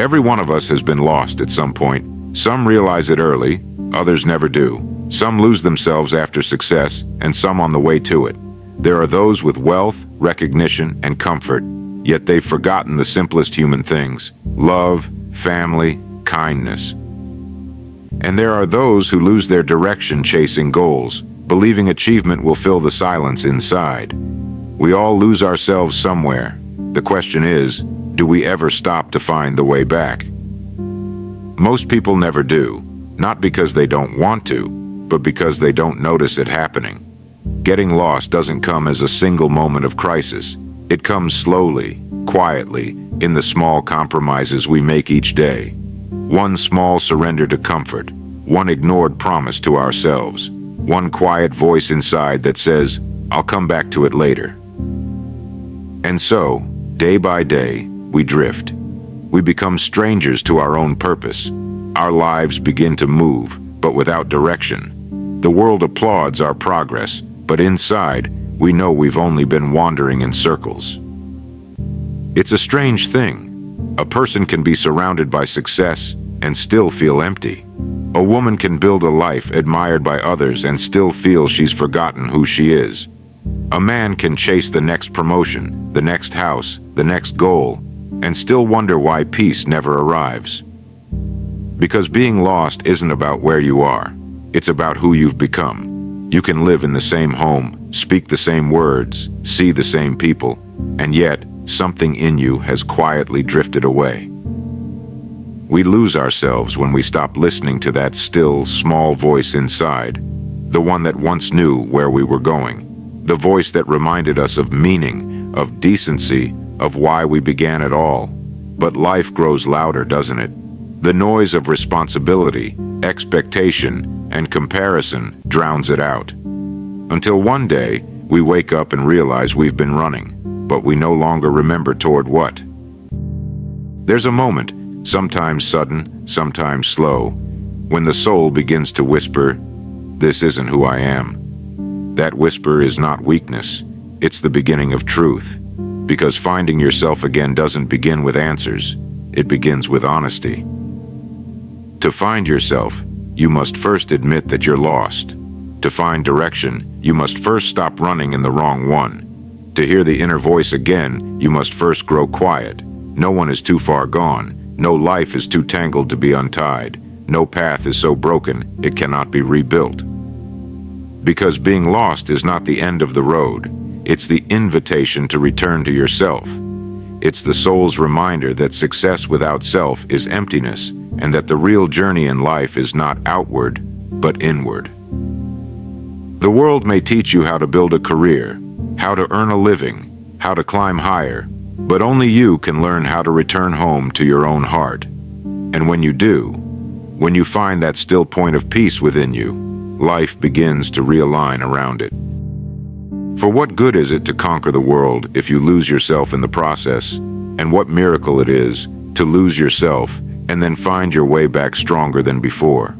Every one of us has been lost at some point. Some realize it early, others never do. Some lose themselves after success, and some on the way to it. There are those with wealth, recognition, and comfort, yet they've forgotten the simplest human things: love, family, kindness. And there are those who lose their direction chasing goals, believing achievement will fill the silence inside. We all lose ourselves somewhere. The question is, do we ever stop to find the way back? Most people never do, not because they don't want to, but because they don't notice it happening. Getting lost doesn't come as a single moment of crisis. It comes slowly, quietly, in the small compromises we make each day. One small surrender to comfort, one ignored promise to ourselves, one quiet voice inside that says, "I'll come back to it later." And so, day by day, we drift. We become strangers to our own purpose. Our lives begin to move, but without direction. The world applauds our progress, but inside, we know we've only been wandering in circles. It's a strange thing. A person can be surrounded by success and still feel empty. A woman can build a life admired by others and still feel she's forgotten who she is. A man can chase the next promotion, the next house, the next goal, and still wonder why peace never arrives. Because being lost isn't about where you are. It's about who you've become. You can live in the same home, speak the same words, see the same people, and yet something in you has quietly drifted away. We lose ourselves when we stop listening to that still, small voice inside, the one that once knew where we were going, the voice that reminded us of meaning, of decency, of why we began it all. But life grows louder, doesn't it? The noise of responsibility, expectation, and comparison drowns it out. Until one day, we wake up and realize we've been running, but we no longer remember toward what. There's a moment, sometimes sudden, sometimes slow, when the soul begins to whisper, "This isn't who I am." That whisper is not weakness, it's the beginning of truth. Because finding yourself again doesn't begin with answers, it begins with honesty. To find yourself, you must first admit that you're lost. To find direction, you must first stop running in the wrong one. To hear the inner voice again, you must first grow quiet. No one is too far gone. No life is too tangled to be untied. No path is so broken it cannot be rebuilt. Because being lost is not the end of the road. It's the invitation to return to yourself. It's the soul's reminder that success without self is emptiness, and that the real journey in life is not outward, but inward. The world may teach you how to build a career, how to earn a living, how to climb higher, but only you can learn how to return home to your own heart. And when you do, when you find that still point of peace within you, life begins to realign around it. For what good is it to conquer the world if you lose yourself in the process? And what miracle it is to lose yourself and then find your way back stronger than before.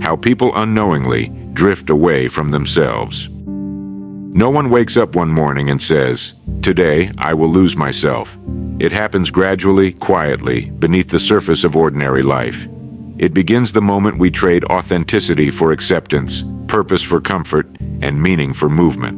How people unknowingly drift away from themselves. No one wakes up one morning and says, "Today I will lose myself." It happens gradually, quietly, beneath the surface of ordinary life. It begins the moment we trade authenticity for acceptance, purpose for comfort, and meaning for movement.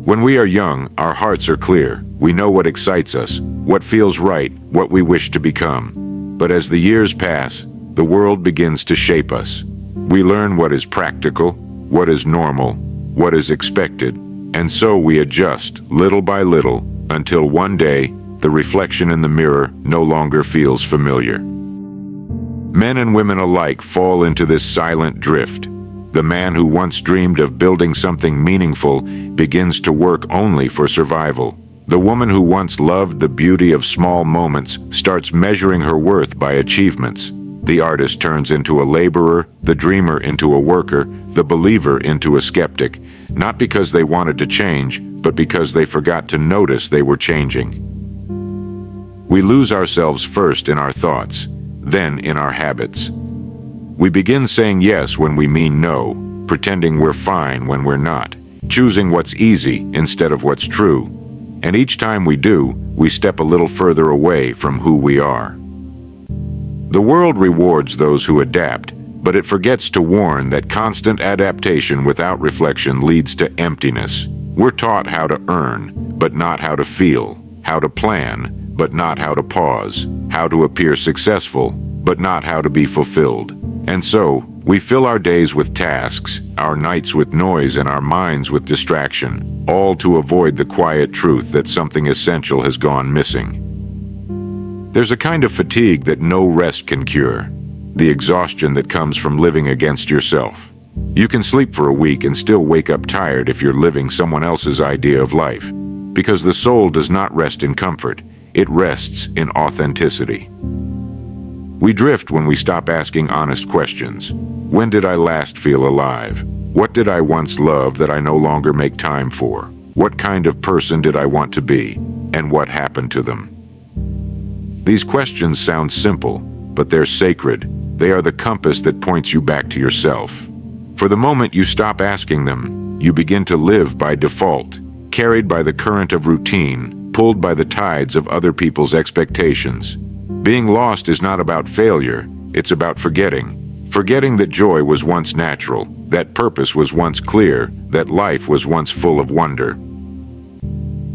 When we are young, our hearts are clear. We know what excites us, what feels right, what we wish to become. But as the years pass, the world begins to shape us. We learn what is practical, what is normal, what is expected, and so we adjust, little by little, until one day, the reflection in the mirror no longer feels familiar. Men and women alike fall into this silent drift. The man who once dreamed of building something meaningful begins to work only for survival. The woman who once loved the beauty of small moments starts measuring her worth by achievements. The artist turns into a laborer, the dreamer into a worker, the believer into a skeptic, not because they wanted to change, but because they forgot to notice they were changing. We lose ourselves first in our thoughts, then in our habits. We begin saying yes when we mean no, pretending we're fine when we're not, choosing what's easy instead of what's true. And each time we do, we step a little further away from who we are. The world rewards those who adapt, but it forgets to warn that constant adaptation without reflection leads to emptiness. We're taught how to earn, but not how to feel, how to plan, but not how to pause, how to appear successful, but not how to be fulfilled. And so, we fill our days with tasks, our nights with noise, and our minds with distraction, all to avoid the quiet truth that something essential has gone missing. There's a kind of fatigue that no rest can cure, the exhaustion that comes from living against yourself. You can sleep for a week and still wake up tired if you're living someone else's idea of life, because the soul does not rest in comfort, it rests in authenticity. We drift when we stop asking honest questions. When did I last feel alive? What did I once love that I no longer make time for? What kind of person did I want to be? And what happened to them? These questions sound simple, but they're sacred. They are the compass that points you back to yourself. For the moment you stop asking them, you begin to live by default, carried by the current of routine, pulled by the tides of other people's expectations. Being lost is not about failure, it's about forgetting. Forgetting that joy was once natural, that purpose was once clear, that life was once full of wonder.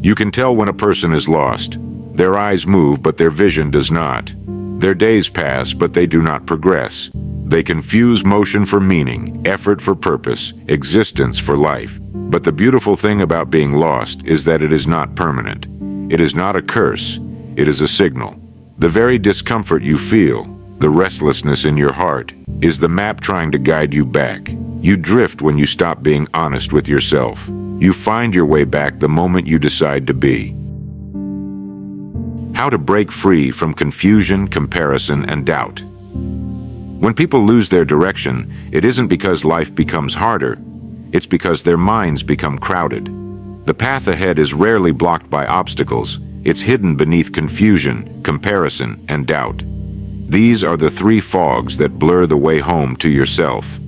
You can tell when a person is lost. Their eyes move, but their vision does not. Their days pass, but they do not progress. They confuse motion for meaning, effort for purpose, existence for life. But the beautiful thing about being lost is that it is not permanent. It is not a curse, it is a signal. The very discomfort you feel, the restlessness in your heart, is the map trying to guide you back. You drift when you stop being honest with yourself. You find your way back the moment you decide to be. How to break free from confusion, comparison, and doubt. When people lose their direction, it isn't because life becomes harder. It's because their minds become crowded. The path ahead is rarely blocked by obstacles. It's hidden beneath confusion, comparison, and doubt. These are the three fogs that blur the way home to yourself.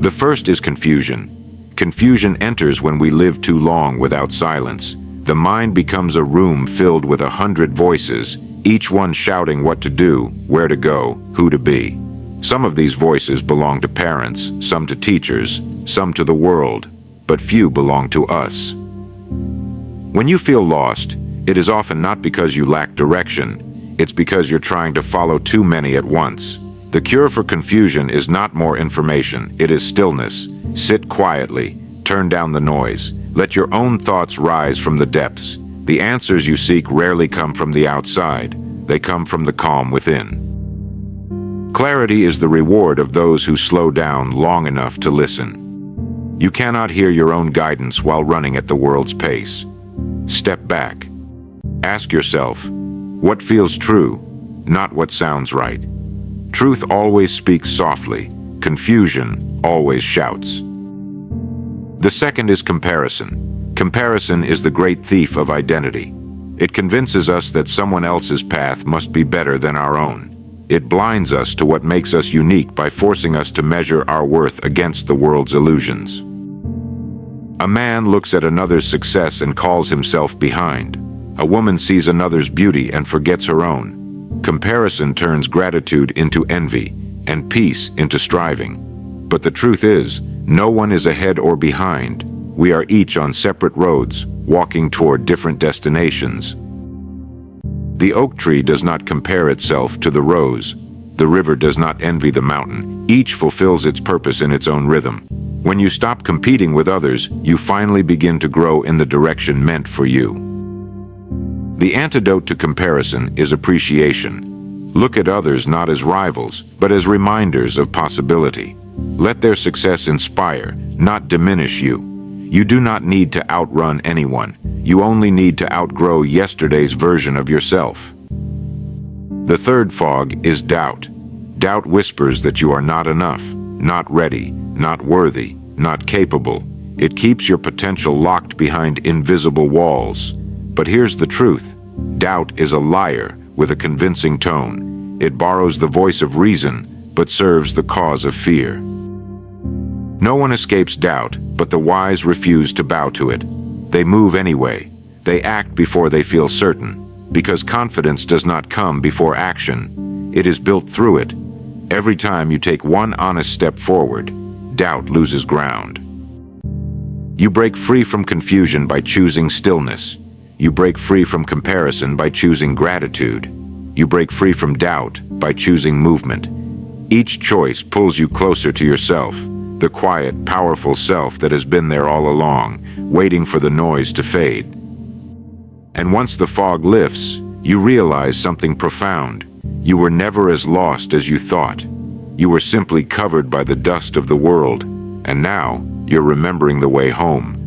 The first is confusion. Confusion enters when we live too long without silence. The mind becomes a room filled with 100 voices, each one shouting what to do, where to go, who to be. Some of these voices belong to parents, some to teachers, some to the world, but few belong to us. When you feel lost, it is often not because you lack direction, it's because you're trying to follow too many at once. The cure for confusion is not more information, it is stillness. Sit quietly, turn down the noise, let your own thoughts rise from the depths. The answers you seek rarely come from the outside, they come from the calm within. Clarity is the reward of those who slow down long enough to listen. You cannot hear your own guidance while running at the world's pace. Step back. Ask yourself, what feels true, not what sounds right. Truth always speaks softly, confusion always shouts. The second is comparison. Comparison is the great thief of identity. It convinces us that someone else's path must be better than our own. It blinds us to what makes us unique by forcing us to measure our worth against the world's illusions. A man looks at another's success and calls himself behind. A woman sees another's beauty and forgets her own. Comparison turns gratitude into envy and peace into striving. But the truth is, no one is ahead or behind. We are each on separate roads, walking toward different destinations. The oak tree does not compare itself to the rose. The river does not envy the mountain. Each fulfills its purpose in its own rhythm. When you stop competing with others, you finally begin to grow in the direction meant for you. The antidote to comparison is appreciation. Look at others not as rivals, but as reminders of possibility. Let their success inspire, not diminish you. You do not need to outrun anyone. You only need to outgrow yesterday's version of yourself. The third fog is doubt. Doubt whispers that you are not enough, not ready, not worthy, not capable. It keeps your potential locked behind invisible walls. But here's the truth. Doubt is a liar with a convincing tone. It borrows the voice of reason, but serves the cause of fear. No one escapes doubt, but the wise refuse to bow to it. They move anyway. They act before they feel certain, because confidence does not come before action. It is built through it. Every time you take one honest step forward, doubt loses ground. You break free from confusion by choosing stillness. You break free from comparison by choosing gratitude. You break free from doubt by choosing movement. Each choice pulls you closer to yourself, the quiet, powerful self that has been there all along, waiting for the noise to fade. And once the fog lifts, you realize something profound. You were never as lost as you thought. You were simply covered by the dust of the world, and now you're remembering the way home.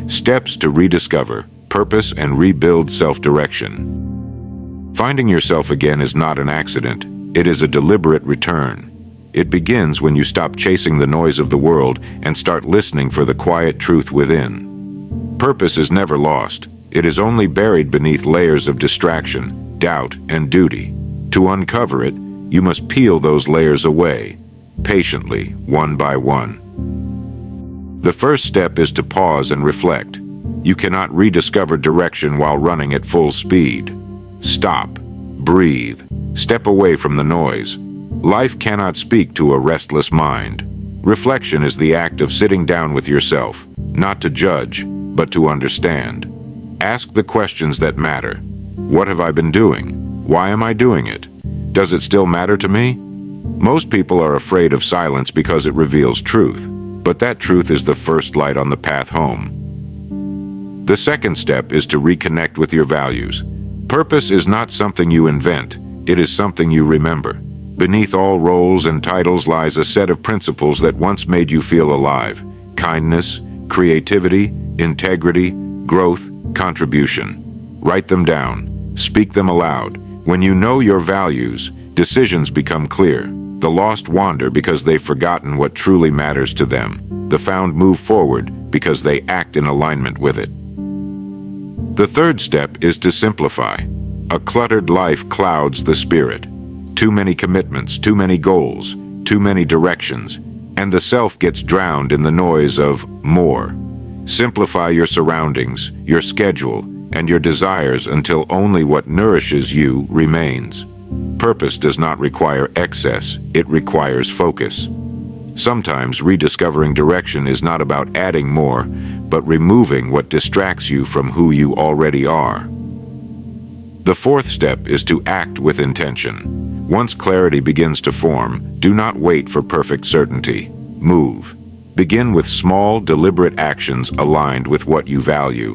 Steps to rediscover purpose and rebuild self-direction. Finding yourself again is not an accident. It is a deliberate return. It begins when you stop chasing the noise of the world and start listening for the quiet truth within. Purpose is never lost. It is only buried beneath layers of distraction, doubt, and duty. To uncover it, you must peel those layers away, patiently, one by one. The first step is to pause and reflect. You cannot rediscover direction while running at full speed. Stop, breathe, step away from the noise. Life cannot speak to a restless mind. Reflection is the act of sitting down with yourself, not to judge, but to understand. Ask the questions that matter. What have I been doing? Why am I doing it? Does it still matter to me? Most people are afraid of silence because it reveals truth, but that truth is the first light on the path home. The second step is to reconnect with your values. Purpose is not something you invent, it is something you remember. Beneath all roles and titles lies a set of principles that once made you feel alive. Kindness, creativity, integrity, growth, contribution. Write them down. Speak them aloud. When you know your values, decisions become clear. The lost wander because they've forgotten what truly matters to them. The found move forward because they act in alignment with it. The third step is to simplify. A cluttered life clouds the spirit. Too many commitments, too many goals, too many directions, and the self gets drowned in the noise of more. Simplify your surroundings, your schedule, and your desires until only what nourishes you remains. Purpose does not require excess, it requires focus. Sometimes rediscovering direction is not about adding more, but removing what distracts you from who you already are. The fourth step is to act with intention. Once clarity begins to form, do not wait for perfect certainty. Move. Begin with small, deliberate actions aligned with what you value.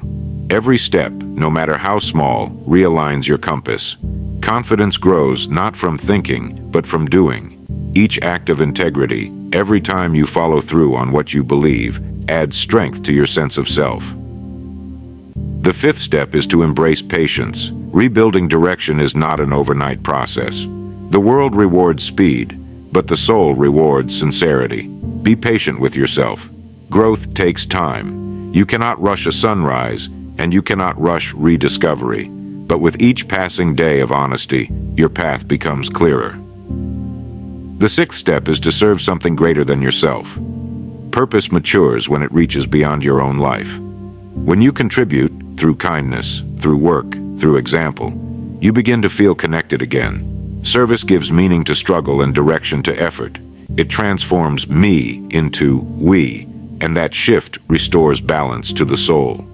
Every step, no matter how small, realigns your compass. Confidence grows not from thinking, but from doing. Each act of integrity, every time you follow through on what you believe, adds strength to your sense of self. The fifth step is to embrace patience. Rebuilding direction is not an overnight process. The world rewards speed, but the soul rewards sincerity. Be patient with yourself. Growth takes time. You cannot rush a sunrise, and you cannot rush rediscovery. But with each passing day of honesty, your path becomes clearer. The sixth step is to serve something greater than yourself. Purpose matures when it reaches beyond your own life. When you contribute, through kindness, through work, through example, you begin to feel connected again. Service gives meaning to struggle and direction to effort. It transforms me into we, and that shift restores balance to the soul.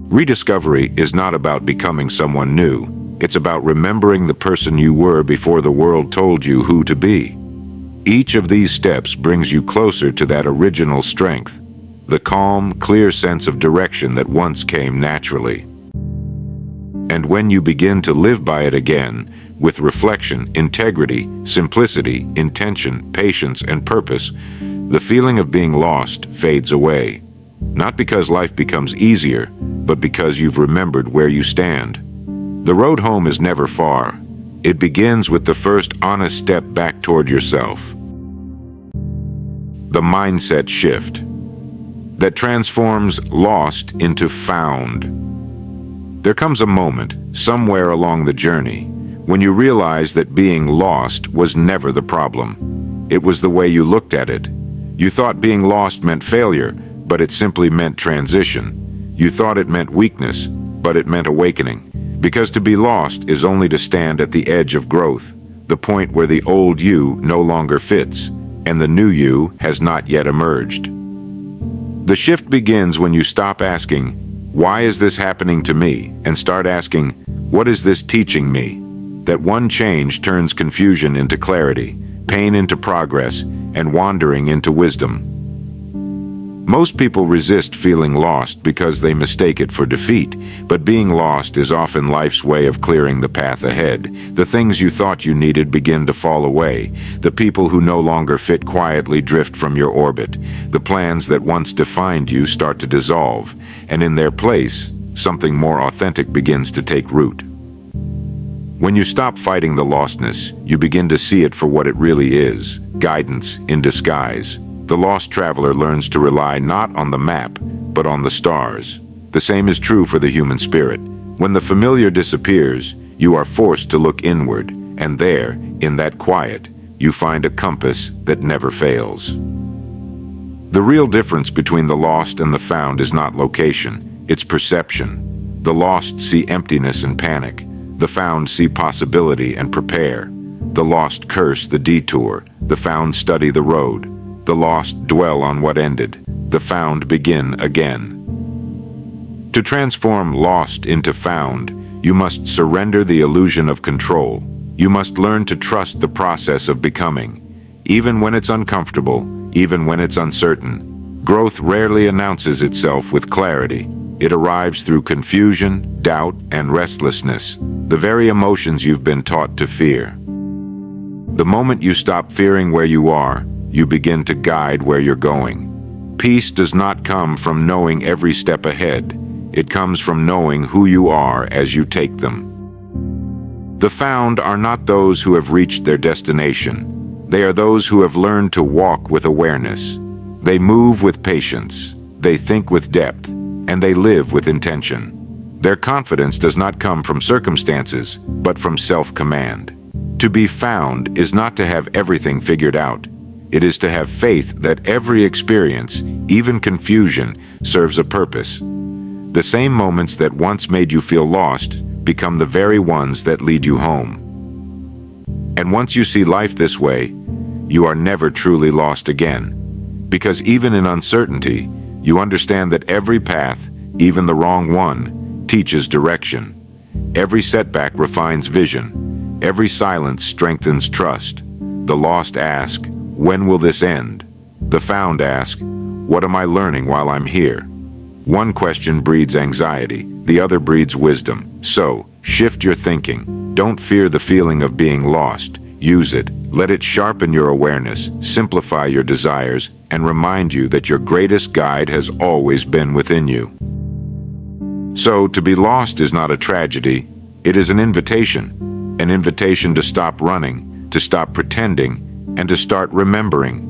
Rediscovery is not about becoming someone new. It's about remembering the person you were before the world told you who to be. Each of these steps brings you closer to that original strength, the calm, clear sense of direction that once came naturally. And when you begin to live by it again, with reflection, integrity, simplicity, intention, patience, and purpose, the feeling of being lost fades away. Not because life becomes easier, but because you've remembered where you stand. The road home is never far. It begins with the first honest step back toward yourself. The mindset shift that transforms lost into found. There comes a moment, somewhere along the journey, when you realize that being lost was never the problem. It was the way you looked at it. You thought being lost meant failure, but it simply meant transition. You thought it meant weakness, but it meant awakening. Because to be lost is only to stand at the edge of growth, the point where the old you no longer fits, and the new you has not yet emerged. The shift begins when you stop asking, "Why is this happening to me?" and start asking, "What is this teaching me?" That one change turns confusion into clarity, pain into progress, and wandering into wisdom. Most people resist feeling lost because they mistake it for defeat, but being lost is often life's way of clearing the path ahead. The things you thought you needed begin to fall away. The people who no longer fit quietly drift from your orbit. The plans that once defined you start to dissolve, and in their place, something more authentic begins to take root. When you stop fighting the lostness, you begin to see it for what it really is: guidance in disguise. The lost traveler learns to rely not on the map, but on the stars. The same is true for the human spirit. When the familiar disappears, you are forced to look inward, and there, in that quiet, you find a compass that never fails. The real difference between the lost and the found is not location, it's perception. The lost see emptiness and panic. The found see possibility and prepare. The lost curse the detour. The found study the road. The lost dwell on what ended. The found begin again. To transform lost into found, you must surrender the illusion of control. You must learn to trust the process of becoming, even when it's uncomfortable, even when it's uncertain. Growth rarely announces itself with clarity. It arrives through confusion, doubt, and restlessness, the very emotions you've been taught to fear. The moment you stop fearing where you are, you begin to guide where you're going. Peace does not come from knowing every step ahead. It comes from knowing who you are as you take them. The found are not those who have reached their destination. They are those who have learned to walk with awareness. They move with patience. They think with depth. And they live with intention. Their confidence does not come from circumstances, but from self-command. To be found is not to have everything figured out. It is to have faith that every experience, even confusion, serves a purpose. The same moments that once made you feel lost become the very ones that lead you home. And once you see life this way, you are never truly lost again. Because even in uncertainty, you understand that every path, even the wrong one, teaches direction. Every setback refines vision. Every silence strengthens trust. The lost ask, "When will this end?" The found ask, "What am I learning while I'm here?" One question breeds anxiety, the other breeds wisdom. So, shift your thinking. Don't fear the feeling of being lost. Use it. Let it sharpen your awareness, simplify your desires, and remind you that your greatest guide has always been within you. So, to be lost is not a tragedy. It is an invitation to stop running, to stop pretending, and to start remembering.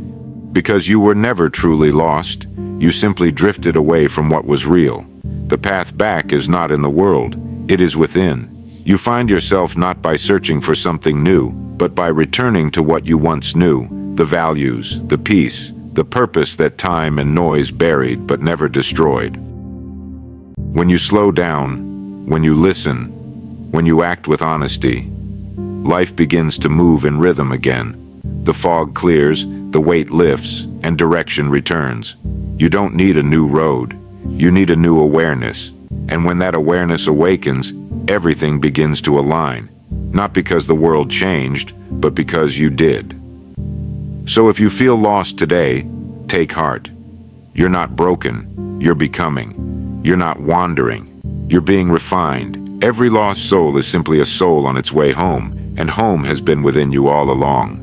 Because you were never truly lost, you simply drifted away from what was real. The path back is not in the world, it is within. You find yourself not by searching for something new, but by returning to what you once knew, the values, the peace, the purpose that time and noise buried but never destroyed. When you slow down, when you listen, when you act with honesty, life begins to move in rhythm again. The fog clears, the weight lifts, and direction returns. You don't need a new road. You need a new awareness. And when that awareness awakens, everything begins to align. Not because the world changed, but because you did. So if you feel lost today, take heart. You're not broken. You're becoming. You're not wandering. You're being refined. Every lost soul is simply a soul on its way home, and home has been within you all along.